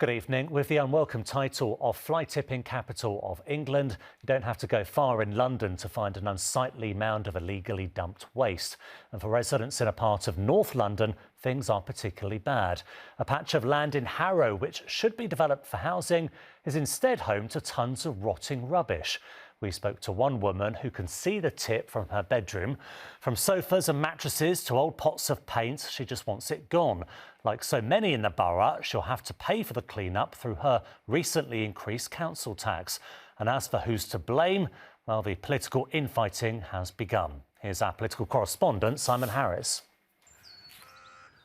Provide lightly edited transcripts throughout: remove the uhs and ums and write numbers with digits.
Good evening. With the unwelcome title of fly tipping capital of England, you don't have to go far in London to find an unsightly mound of illegally dumped waste. And for residents in a part of North London, things are particularly bad. A patch of land in Harrow, which should be developed for housing, is instead home to tons of rotting rubbish. We spoke to one woman who can see the tip from her bedroom. From sofas and mattresses to old pots of paint, she just wants it gone. Like so many in the borough, she'll have to pay for the clean-up through her recently increased council tax. And as for who's to blame, well, the political infighting has begun. Here's our political correspondent, Simon Harris.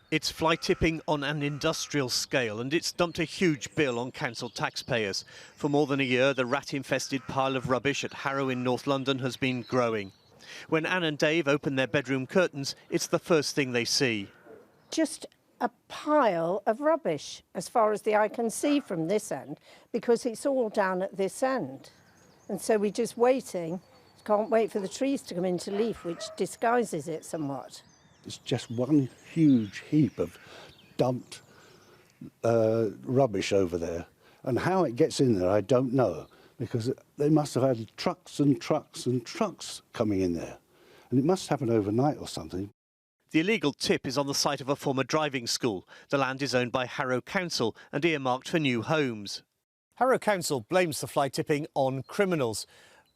It's fly tipping on an industrial scale, and it's dumped a huge bill on council taxpayers. For more than a year, the rat-infested pile of rubbish at Harrow in North London has been growing. When Anne and Dave open their bedroom curtains, it's the first thing they see. Just a pile of rubbish, as far as the eye can see from this end, because it's all down at this end. And so we're just waiting, can't wait for the trees to come into leaf, which disguises it somewhat. It's just one huge heap of dumped rubbish over there. And how it gets in there, I don't know, because they must have had trucks and trucks and trucks coming in there. And it must happen overnight or something. The illegal tip is on the site of a former driving school. The land is owned by Harrow Council and earmarked for new homes. Harrow Council blames the fly tipping on criminals.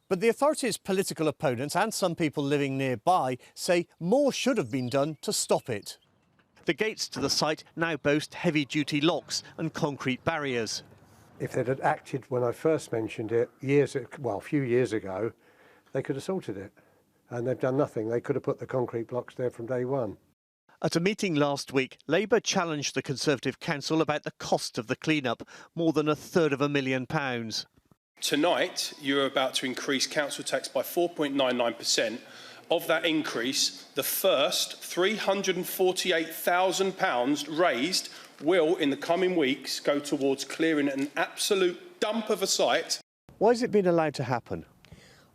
But the authority's political opponents and some people living nearby say more should have been done to stop it. The gates to the site now boast heavy-duty locks and concrete barriers. If they'd acted when I first mentioned it, a few years ago, they could have sorted it. And they've done nothing. They could have put the concrete blocks there from day one. At a meeting last week, Labour challenged the Conservative Council about the cost of the clean-up, more than £250,000. Tonight, you're about to increase council tax by 4.99%. Of that increase, the first £348,000 raised will, in the coming weeks, go towards clearing an absolute dump of a site. Why has it been allowed to happen?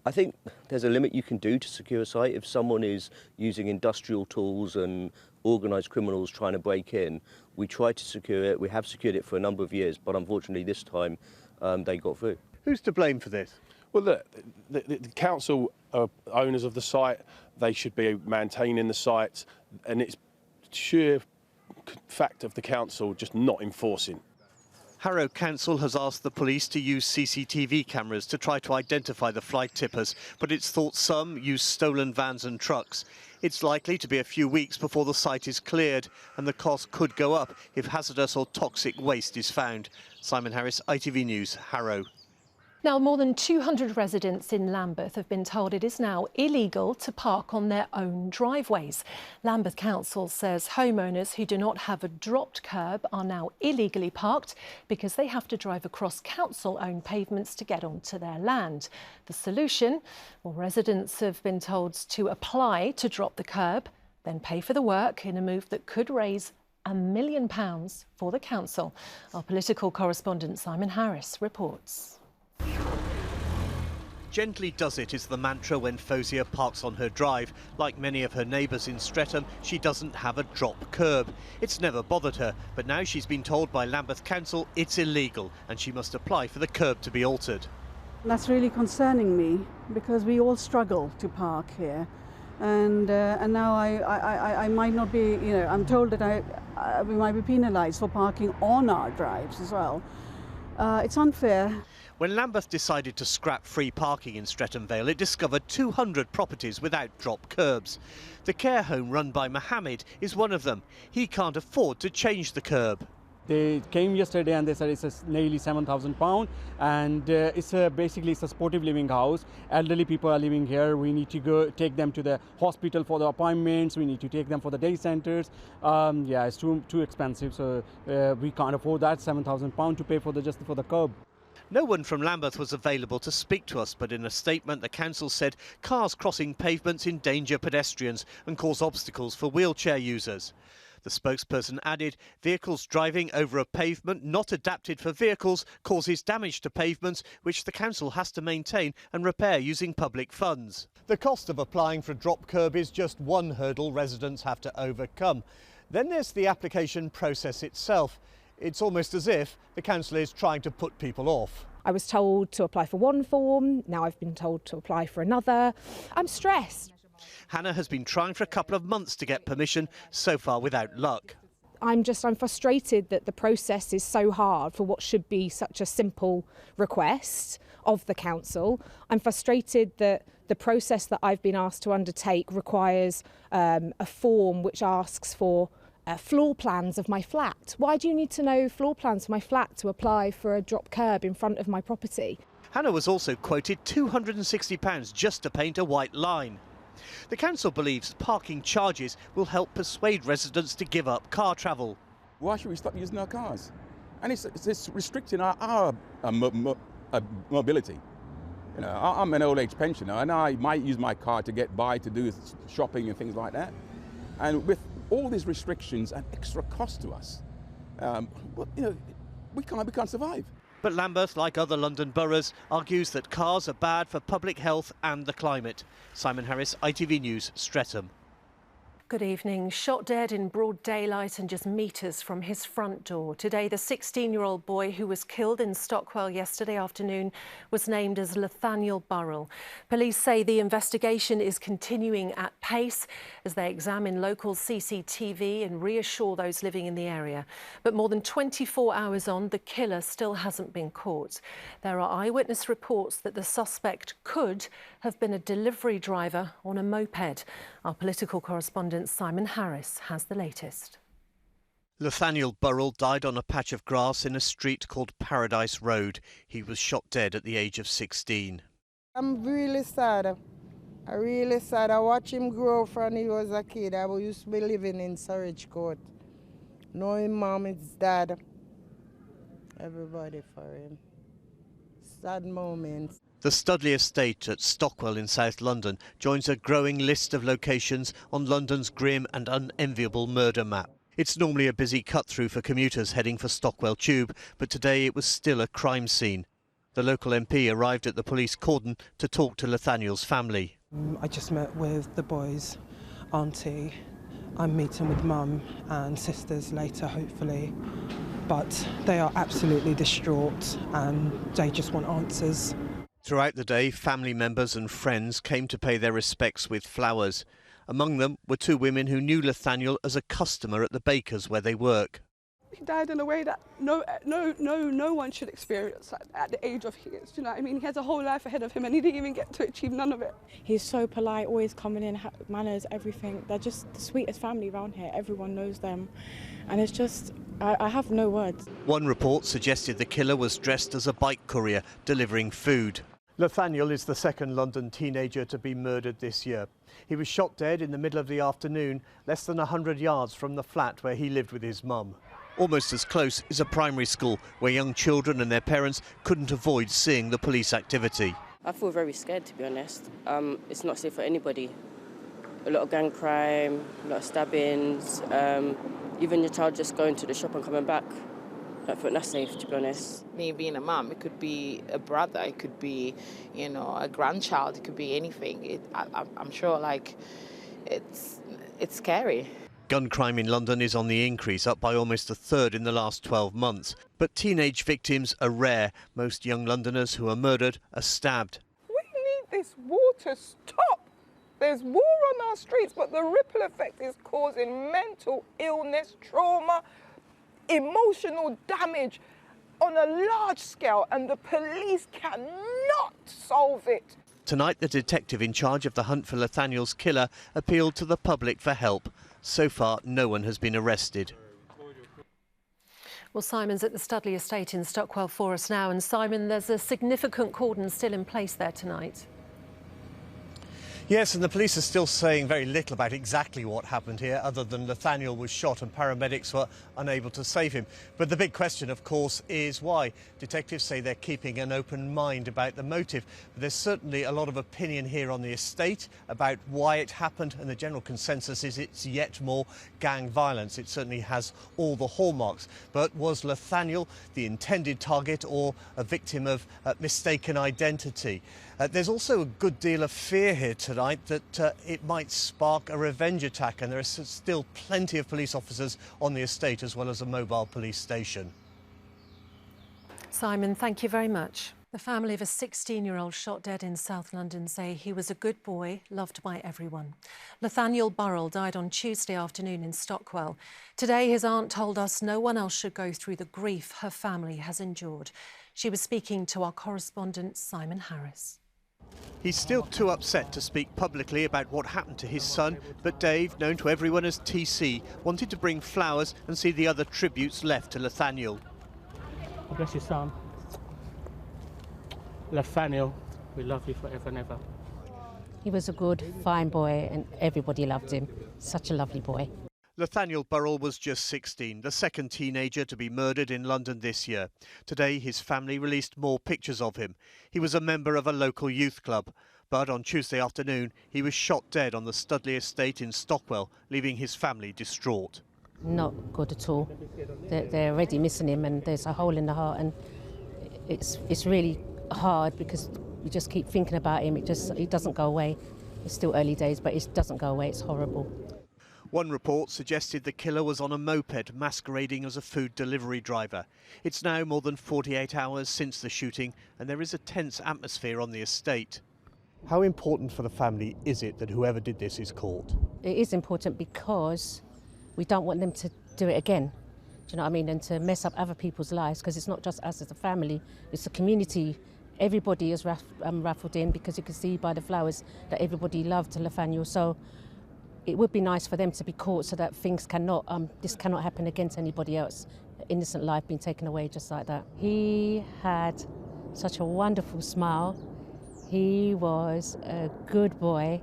I think there's a limit you can do to secure a site. If someone is using industrial tools and organised criminals trying to break in, we try to secure it. We have secured it for a number of years, but unfortunately this time they got through. Who's to blame for this? Well, look, the council are owners of the site. They should be maintaining the site, and it's sheer fact of the council just not enforcing. Harrow Council has asked the police to use CCTV cameras to try to identify the fly tippers, but it's thought some use stolen vans and trucks. It's likely to be a few weeks before the site is cleared, and the cost could go up if hazardous or toxic waste is found. Simon Harris, ITV News, Harrow. Now, more than 200 residents in Lambeth have been told it is now illegal to park on their own driveways. Lambeth Council says homeowners who do not have a dropped curb are now illegally parked because they have to drive across council-owned pavements to get onto their land. The solution? Well, residents have been told to apply to drop the curb, then pay for the work in a move that could raise £1 million for the council. Our political correspondent Simon Harris reports. Gently does it is the mantra when Fozia parks on her drive. Like many of her neighbours in Streatham, she doesn't have a drop curb. It's never bothered her, but now she's been told by Lambeth Council it's illegal and she must apply for the curb to be altered. That's really concerning me because we all struggle to park here. And now I might not be, I'm told that we might be penalised for parking on our drives as well. It's unfair. When Lambeth decided to scrap free parking in Streatham Vale, it discovered 200 properties without drop curbs. The care home run by Mohammed is one of them. He can't afford to change the curb. They came yesterday and they said it's nearly £7,000 and basically it's a supportive living house. Elderly people are living here. We need to go take them to the hospital for the appointments. We need to take them for the day centres. It's too expensive, so we can't afford that £7,000 to pay for just for the curb. No one from Lambeth was available to speak to us, but in a statement the council said cars crossing pavements endanger pedestrians and cause obstacles for wheelchair users. The spokesperson added, vehicles driving over a pavement not adapted for vehicles causes damage to pavements which the council has to maintain and repair using public funds. The cost of applying for a drop curb is just one hurdle residents have to overcome. Then there's the application process itself. It's almost as if the council is trying to put people off. I was told to apply for one form, now I've been told to apply for another. I'm stressed. Hannah has been trying for a couple of months to get permission, so far without luck. I'm frustrated that the process is so hard for what should be such a simple request of the council. I'm frustrated that the process that I've been asked to undertake requires a form which asks for floor plans of my flat. Why do you need to know floor plans for my flat to apply for a drop curb in front of my property? Hannah was also quoted £260 just to paint a white line. The council believes parking charges will help persuade residents to give up car travel. Why should we stop using our cars? And it's restricting our mobility. You know, I'm an old age pensioner and I might use my car to get by, to do shopping and things like that. And with all these restrictions and extra cost to us, we can't survive. But Lambeth, like other London boroughs, argues that cars are bad for public health and the climate. Simon Harris, ITV News, Streatham. Good evening. Shot dead in broad daylight and just metres from his front door. Today, the 16-year-old boy who was killed in Stockwell yesterday afternoon was named as Nathaniel Burrell. Police say the investigation is continuing at pace as they examine local CCTV and reassure those living in the area. But more than 24 hours on, the killer still hasn't been caught. There are eyewitness reports that the suspect could have been a delivery driver on a moped. Our political correspondent Simon Harris has the latest. Nathaniel Burrell died on a patch of grass in a street called Paradise Road. He was shot dead at the age of 16. I'm really sad. I'm really sad. I watched him grow from he was a kid. I used to be living in Surridge Court. Knowing mom, his dad, everybody for him. Sad moments. The Studley estate at Stockwell in South London joins a growing list of locations on London's grim and unenviable murder map. It's normally a busy cut-through for commuters heading for Stockwell Tube, but today it was still a crime scene. The local MP arrived at the police cordon to talk to Nathaniel's family. I just met with the boys' auntie. I'm meeting with mum and sisters later, hopefully. But they are absolutely distraught and they just want answers. Throughout the day, family members and friends came to pay their respects with flowers. Among them were two women who knew Nathaniel as a customer at the baker's where they work. He died in a way that no one should experience at the age of his. You know what I mean? He has a whole life ahead of him and he didn't even get to achieve none of it. He's so polite, always coming in, manners, everything. They're just the sweetest family around here. Everyone knows them. And it's just, I have no words. One report suggested the killer was dressed as a bike courier delivering food. Nathaniel is the second London teenager to be murdered this year. He was shot dead in the middle of the afternoon, less than 100 yards from the flat where he lived with his mum. Almost as close is a primary school where young children and their parents couldn't avoid seeing the police activity. I feel very scared, to be honest. It's not safe for anybody. A lot of gang crime, a lot of stabbings, even your child just going to the shop and coming back. I don't think that's safe, to be honest. Me being a mum, it could be a brother, it could be, you know, a grandchild, it could be anything. I'm sure, like, it's scary. Gun crime in London is on the increase, up by almost a third in the last 12 months. But teenage victims are rare. Most young Londoners who are murdered are stabbed. We need this war to stop. There's war on our streets, but the ripple effect is causing mental illness, trauma, emotional damage on a large scale, and the police cannot solve it. Tonight, the detective in charge of the hunt for Nathaniel's killer appealed to the public for help. So far, no one has been arrested. Well, Simon's at the Studley estate in Stockwell for us now. And Simon, there's a significant cordon still in place there tonight. Yes, and the police are still saying very little about exactly what happened here, other than Nathaniel was shot and paramedics were unable to save him. But the big question, of course, is why. Detectives say they're keeping an open mind about the motive. But there's certainly a lot of opinion here on the estate about why it happened, and the general consensus is it's yet more gang violence. It certainly has all the hallmarks. But was Nathaniel the intended target or a victim of mistaken identity? There's also a good deal of fear here tonight that it might spark a revenge attack, and there are still plenty of police officers on the estate as well as a mobile police station. Simon, thank you very much. The family of a 16-year-old shot dead in South London say he was a good boy, loved by everyone. Nathaniel Burrell died on Tuesday afternoon in Stockwell. Today, his aunt told us no one else should go through the grief her family has endured. She was speaking to our correspondent, Simon Harris. He's still too upset to speak publicly about what happened to his son, but Dave, known to everyone as TC, wanted to bring flowers and see the other tributes left to Nathaniel. Bless your son. Nathaniel, we love you forever and ever. He was a good, fine boy and everybody loved him. Such a lovely boy. Nathaniel Burrell was just 16, the second teenager to be murdered in London this year. Today, his family released more pictures of him. He was a member of a local youth club, but on Tuesday afternoon, he was shot dead on the Studley estate in Stockwell, leaving his family distraught. Not good at all. They're already missing him and there's a hole in the heart, and it's really hard because we just keep thinking about him. It doesn't go away. It's still early days, but it doesn't go away. It's horrible. One report suggested the killer was on a moped masquerading as a food delivery driver. It's now more than 48 hours since the shooting, and there is a tense atmosphere on the estate. How important for the family is it that whoever did this is caught? It is important because we don't want them to do it again. Do you know what I mean? And to mess up other people's lives, because it's not just us as a family, it's a community. Everybody is raffled in, because you can see by the flowers that everybody loved Nathaniel. So it would be nice for them to be caught so that things this cannot happen again to anybody else. Innocent life being taken away just like that. He had such a wonderful smile. He was a good boy.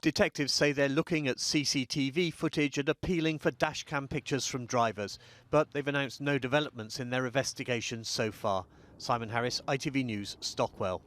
Detectives say they're looking at CCTV footage and appealing for dashcam pictures from drivers, but they've announced no developments in their investigation so far. Simon Harris, ITV News, Stockwell.